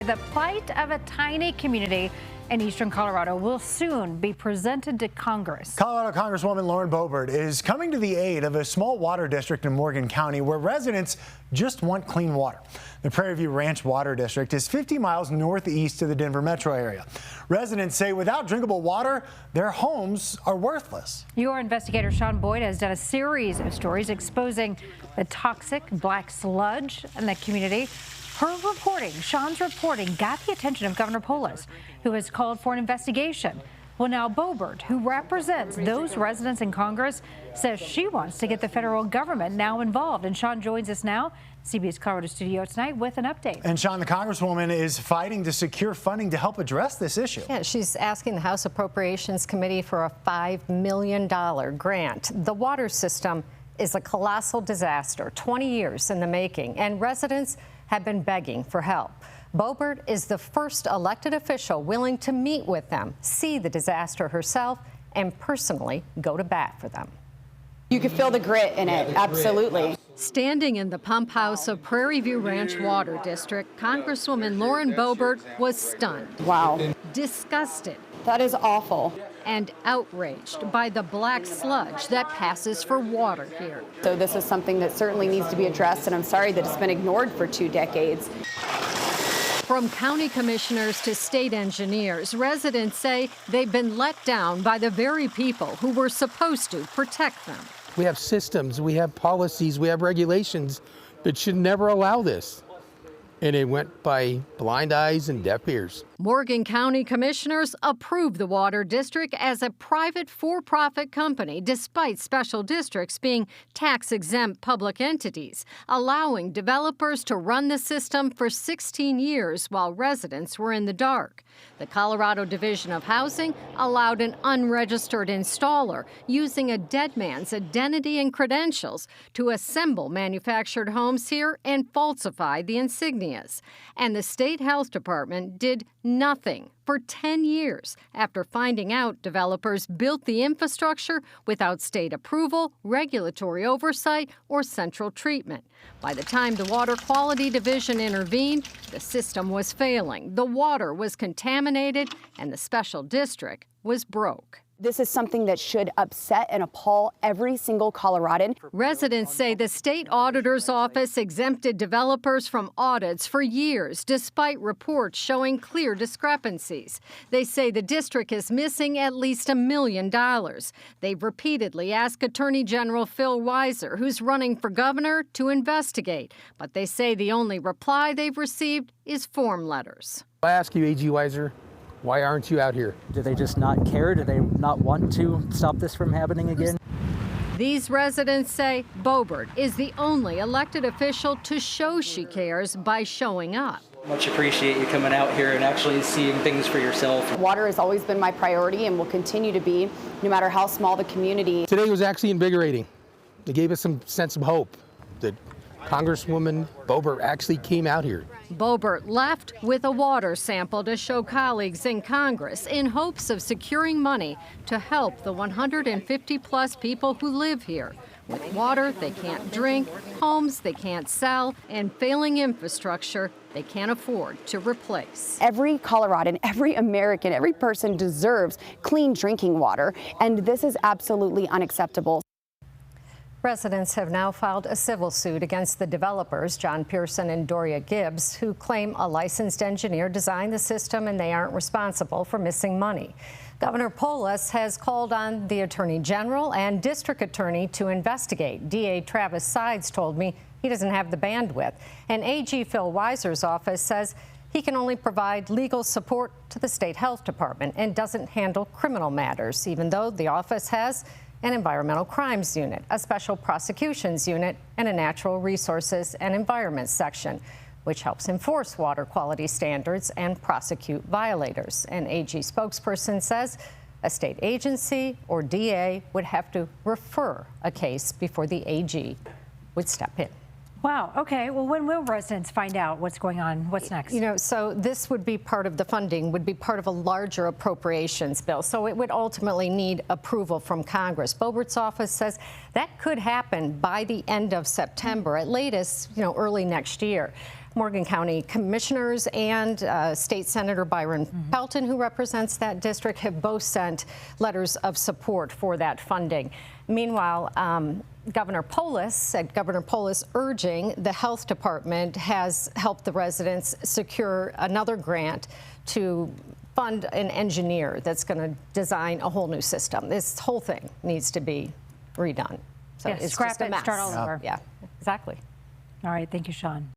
The plight of a tiny community in eastern Colorado will soon be presented to Congress. Colorado Congresswoman Lauren Boebert is coming to the aid of a small water district in Morgan County where residents just want clean water. The Prairie View Ranch Water District is 50 miles northeast of the Denver metro area. Residents say without drinkable water, their homes are worthless. Your investigator Sean Boyd has done a series of stories exposing the toxic black sludge in the community. Sean's reporting got the attention of Governor Polis, who has called for an investigation. Well, now Boebert, who represents those residents in Congress, says she wants to get the federal government now involved. And Sean joins us now, CBS Colorado studio tonight with an update. And Sean, the Congresswoman is fighting to secure funding to help address this issue. Yeah, she's asking the House Appropriations Committee for a $5 million grant. The water system is a colossal disaster, 20 years in the making, and residents have been begging for help. Boebert is the first elected official willing to meet with them, see the disaster herself, and personally go to bat for them. You can feel the grit in it, absolutely. Standing in the pump house of Prairie View Ranch Water District, Congresswoman Lauren Boebert was stunned. Wow. Disgusted. That is awful. And outraged by the black sludge that passes for water here. So this is something that certainly needs to be addressed, and I'm sorry that it's been ignored for 2 decades. From county commissioners to state engineers, residents say they've been let down by the very people who were supposed to protect them. We have systems, we have policies, we have regulations that should never allow this. And it went by blind eyes and deaf ears. Morgan County commissioners approved the water district as a private for-profit company, despite special districts being tax-exempt public entities, allowing developers to run the system for 16 years while residents were in the dark. The Colorado Division of Housing allowed an unregistered installer using a dead man's identity and credentials to assemble manufactured homes here and falsify the insignias. And the state health department did nothing for 10 years after finding out developers built the infrastructure without state approval, regulatory oversight, or central treatment. By the time the Water Quality Division intervened, the system was failing, the water was contaminated, and the special district was broke. This is something that should upset and appall every single Coloradan. Residents say the state auditor's office exempted developers from audits for years, despite reports showing clear discrepancies. They say the district is missing at least $1 million. They've repeatedly asked Attorney General Phil Weiser, who's running for governor, to investigate. But they say the only reply they've received is form letters. I ask you, AG Weiser, why aren't you out here? Do they just not care? Do they not want to stop this from happening again? These residents say Boebert is the only elected official to show she cares by showing up. Much appreciate you coming out here and actually seeing things for yourself. Water has always been my priority and will continue to be, no matter how small the community. Today was actually invigorating. It gave us some sense of hope that Congresswoman Boebert actually came out here. Boebert left with a water sample to show colleagues in Congress in hopes of securing money to help the 150-plus people who live here with water they can't drink, homes they can't sell, and failing infrastructure they can't afford to replace. Every Coloradan, every American, every person deserves clean drinking water, and this is absolutely unacceptable. Residents have now filed a civil suit against the developers, John Pearson and Doria Gibbs, who claim a licensed engineer designed the system and they aren't responsible for missing money. Governor Polis has called on the Attorney General and District Attorney to investigate. DA Travis Sides told me he doesn't have the bandwidth. And AG Phil Weiser's office says he can only provide legal support to the state health department and doesn't handle criminal matters, even though the office has an environmental crimes unit, a special prosecutions unit, and a natural resources and environment section, which helps enforce water quality standards and prosecute violators. An AG spokesperson says a state agency or DA would have to refer a case before the AG would step in. Wow. Okay. Well, when will residents find out what's going on? What's next? You know, so this would be part of the funding, would be part of a larger appropriations bill. So it would ultimately need approval from Congress. Boebert's office says that could happen by the end of September, at latest, early next year. Morgan County commissioners and State Senator Byron Pelton, who represents that district, have both sent letters of support for that funding. Meanwhile, Governor Polis urging the health department has helped the residents secure another grant to fund an engineer that's going to design a whole new system. This whole thing needs to be redone. So Yes, it's scrap just a it and mess. start all over. Yeah, exactly. All right, thank you, Sean.